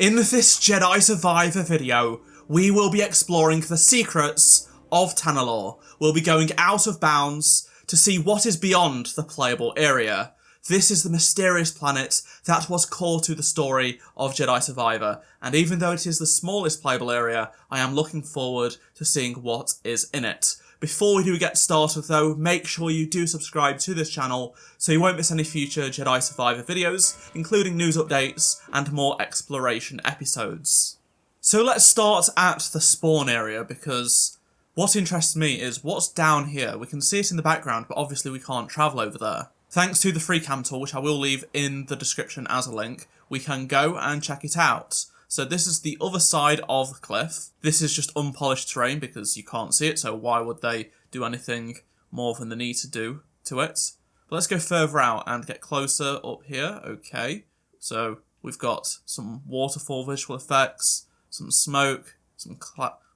In this Jedi Survivor video, we will be exploring the secrets of Tanalorr. We'll be going out of bounds to see what is beyond the playable area. This is the mysterious planet that was core to the story of Jedi Survivor, and even though it is the smallest playable area, I am looking forward to seeing what is in it. Before we do get started though, make sure you do subscribe to this channel so you won't miss any future Jedi Survivor videos, including news updates and more exploration episodes. So let's start at the spawn area, because what interests me is what's down here. We can see it in the background, but obviously we can't travel over there. Thanks to the free cam tool, which I will leave in the description as a link, we can go and check it out. So this is the other side of the cliff. This is just unpolished terrain because you can't see it, so why would they do anything more than they need to do to it? But let's go further out and get closer up here. Okay, so we've got some waterfall visual effects, some smoke, some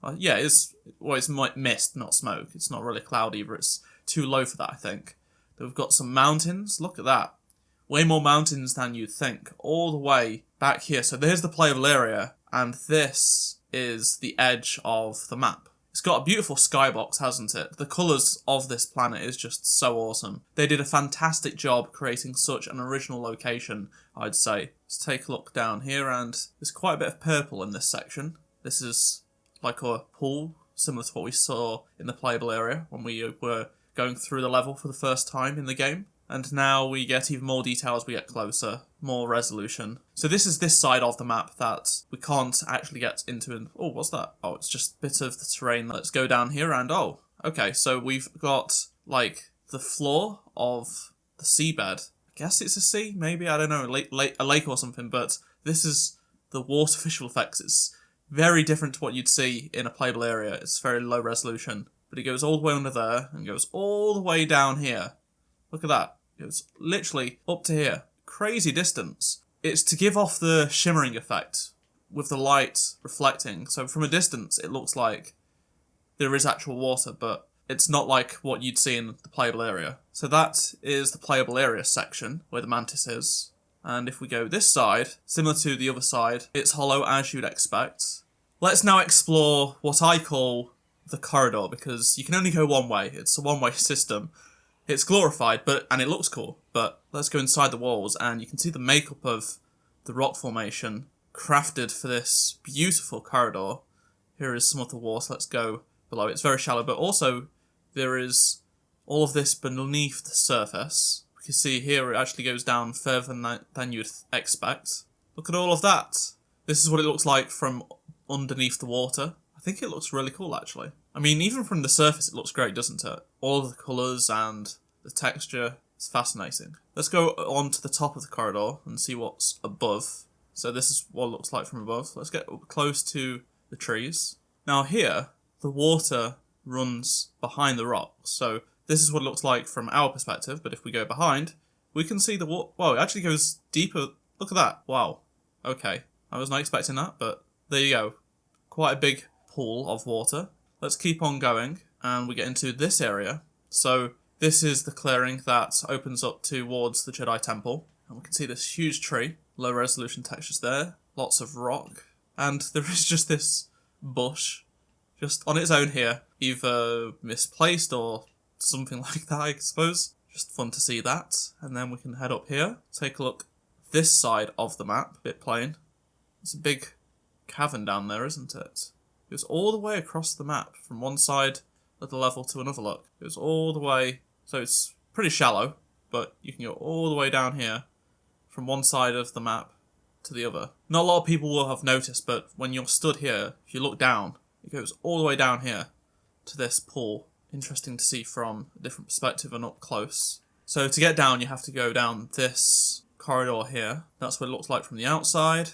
it's mist, not smoke. It's not really cloud either. It's too low for that, I think. We've got some mountains. Look at that. Way more mountains than you'd think. All the way back here. So there's the playable area, and this is the edge of the map. It's got a beautiful skybox, hasn't it? The colours of this planet is just so awesome. They did a fantastic job creating such an original location, I'd say. Let's take a look down here, and there's quite a bit of purple in this section. This is like a pool, similar to what we saw in the playable area when we were going through the level for the first time in the game. And now we get even more detail as we get closer, more resolution. So this is this side of the map that we can't actually get into. Oh, what's that? Oh, it's just a bit of the terrain. Let's go down here and oh, okay. So we've got like the floor of the seabed. I guess it's a sea, maybe, I don't know, a lake or something, but this is the water visual effects. It's very different to what you'd see in a playable area. It's very low resolution, but it goes all the way under there and goes all the way down here. Look at that. It goes literally up to here. Crazy distance. It's to give off the shimmering effect with the light reflecting. So from a distance, it looks like there is actual water, but it's not like what you'd see in the playable area. So that is the playable area section where the mantis is. And if we go this side, similar to the other side, it's hollow as you'd expect. Let's now explore what I call the corridor, because you can only go one way. It's a one-way system. It's glorified, and it looks cool, but let's go inside the walls, and you can see the makeup of the rock formation crafted for this beautiful corridor. Here is some of the water. Let's go below. It's very shallow, but also there is all of this beneath the surface. You can see here it actually goes down further than you'd expect. Look at all of that. This is what it looks like from underneath the water. I think it looks really cool, actually. I mean, even from the surface, it looks great, doesn't it? All of the colours and the texture is fascinating. Let's go on to the top of the corridor and see what's above. So this is what it looks like from above. Let's get close to the trees. Now here, the water runs behind the rocks. So this is what it looks like from our perspective, but if we go behind, we can see the water. Wow, it actually goes deeper. Look at that. Wow. Okay. I was not expecting that, but there you go. Quite a big pool of water. Let's keep on going, and we get into this area. So this is the clearing that opens up towards the Jedi Temple, and we can see this huge tree, low resolution textures there, lots of rock, and there is just this bush, just on its own here, either misplaced or something like that, I suppose. Just fun to see that, and then we can head up here, take a look this side of the map, a bit plain. It's a big cavern down there, isn't it? It goes all the way across the map, from one side of the level to another, look. It goes all the way, so it's pretty shallow, but you can go all the way down here, from one side of the map to the other. Not a lot of people will have noticed, but when you're stood here, if you look down, it goes all the way down here to this pool. Interesting to see from a different perspective and up close. So to get down, you have to go down this corridor here. That's what it looks like from the outside.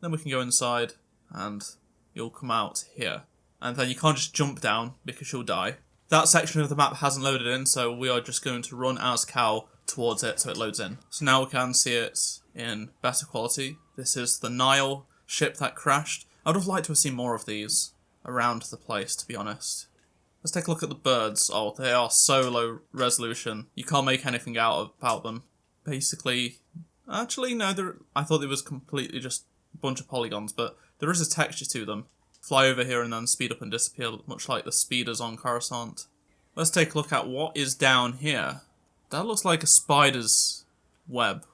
Then we can go inside, and you'll come out here. And then you can't just jump down because you'll die. That section of the map hasn't loaded in, so we are just going to run as Cal towards it so it loads in. So now we can see it in better quality. This is the Nile ship that crashed. I would have liked to have seen more of these around the place, to be honest. Let's take a look at the birds. Oh, they are so low resolution. You can't make anything out about them. Basically, actually, no, I thought it was completely just a bunch of polygons, but there is a texture to them. Fly over here and then speed up and disappear, much like the speeders on Coruscant. Let's take a look at what is down here. That looks like a spider's web,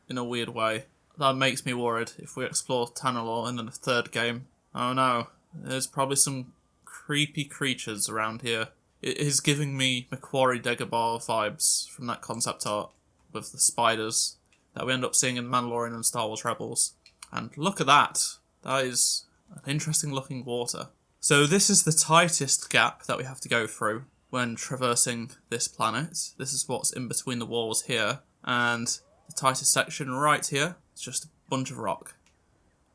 in a weird way. That makes me worried if we explore Tanalorr in the third game. Oh no, there's probably some creepy creatures around here. It is giving me Macquarie Dagobah vibes from that concept art with the spiders that we end up seeing in Mandalorian and Star Wars Rebels. And look at that. That is an interesting looking water. So this is the tightest gap that we have to go through when traversing this planet. This is what's in between the walls here. And the tightest section right here is just a bunch of rock.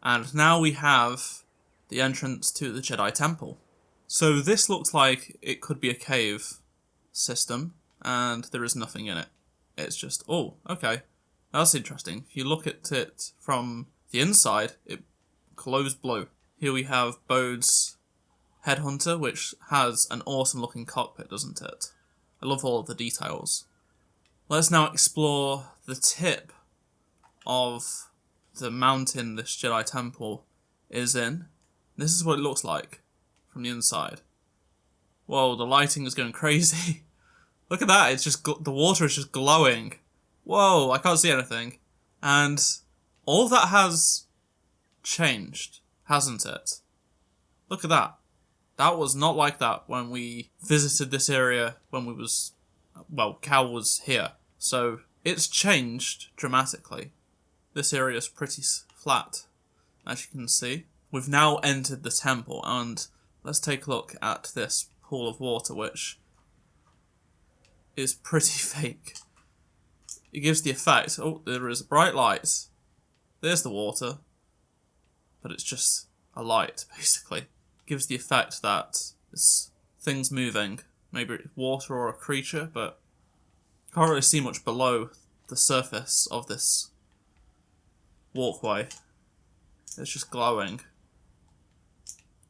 And now we have the entrance to the Jedi Temple. So this looks like it could be a cave system, and there is nothing in it. It's just, oh, okay, that's interesting. If you look at it from the inside, it glows blue. Here we have Bode's Headhunter, which has an awesome looking cockpit, doesn't it? I love all of the details. Let's now explore the tip of the mountain this Jedi Temple is in. This is what it looks like from the inside. Whoa, the lighting is going crazy. Look at that, it's just the water is just glowing. Whoa, I can't see anything. And all of that has changed, hasn't it? Look at that. That was not like that when we visited this area when Cal was here. So it's changed dramatically. This area is pretty flat, as you can see. We've now entered the temple, and let's take a look at this pool of water, which is pretty fake. It gives the effect, oh, there is a bright light. There's the water, but it's just a light, basically. It gives the effect that it's things moving. Maybe it's water or a creature, but can't really see much below the surface of this walkway. It's just glowing.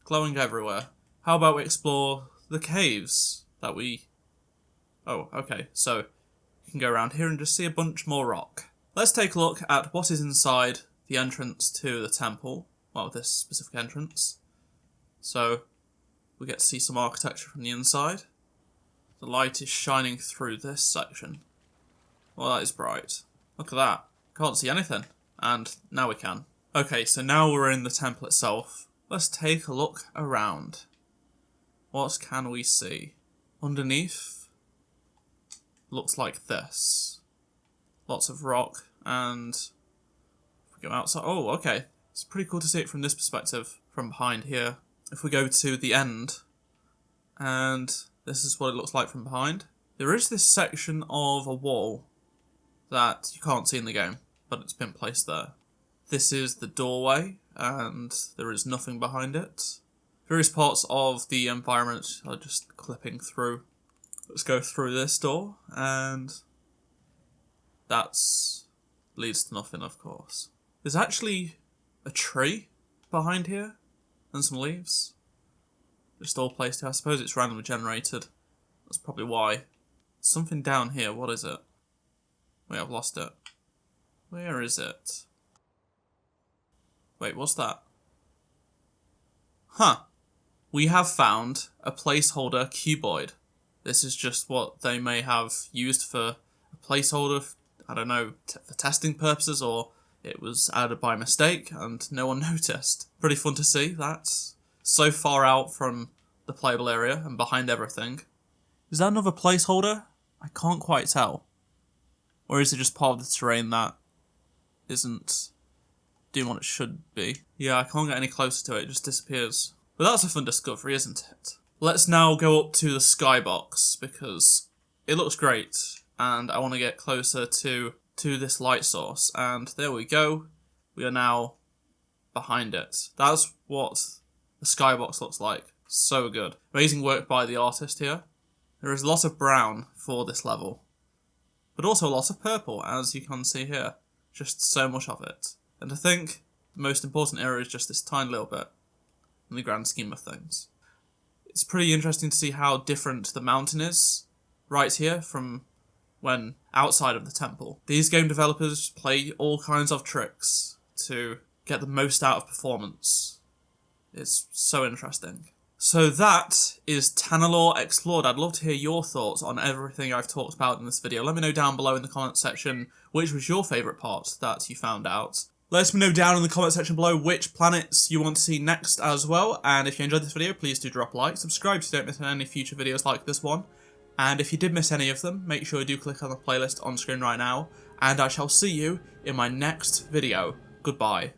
Glowing everywhere. How about we explore the caves that we... Oh, okay, so you can go around here and just see a bunch more rock. Let's take a look at what is inside the entrance to the temple. Well, this specific entrance. So, we get to see some architecture from the inside. The light is shining through this section. Well, that is bright. Look at that. Can't see anything. And now we can. Okay, so now we're in the temple itself. Let's take a look around. What can we see? Underneath looks like this. Lots of rock, and if we go outside, oh, okay. It's pretty cool to see it from this perspective, from behind here. If we go to the end, and this is what it looks like from behind. There is this section of a wall that you can't see in the game, but it's been placed there. This is the doorway, and there is nothing behind it. Various parts of the environment are just clipping through. Let's go through this door, and that's leads to nothing, of course. There's actually a tree behind here, and some leaves. Just all placed here. I suppose it's randomly generated. That's probably why. Something down here, what is it? Wait, I've lost it. Where is it? Wait, what's that? Huh. We have found a placeholder cuboid. This is just what they may have used for a placeholder, I don't know, for testing purposes, or it was added by mistake and no one noticed. Pretty fun to see that. So far out from the playable area and behind everything. Is that another placeholder? I can't quite tell. Or is it just part of the terrain that isn't doing what it should be? Yeah, I can't get any closer to it, it just disappears. But that's a fun discovery, isn't it? Let's now go up to the skybox, because it looks great, and I want to get closer to this light source. And there we go. We are now behind it. That's what the skybox looks like. So good. Amazing work by the artist here. There is a lot of brown for this level, but also a lot of purple, as you can see here. Just so much of it. And I think the most important area is just this tiny little bit, in the grand scheme of things. It's pretty interesting to see how different the mountain is right here from when outside of the temple. These game developers play all kinds of tricks to get the most out of performance. It's so interesting. So that is Tanalorr Explored. I'd love to hear your thoughts on everything I've talked about in this video. Let me know down below in the comments section which was your favourite part that you found out. Let me know down in the comment section below which planets you want to see next as well. And if you enjoyed this video, please do drop a like, subscribe so you don't miss any future videos like this one. And if you did miss any of them, make sure you do click on the playlist on screen right now. And I shall see you in my next video. Goodbye.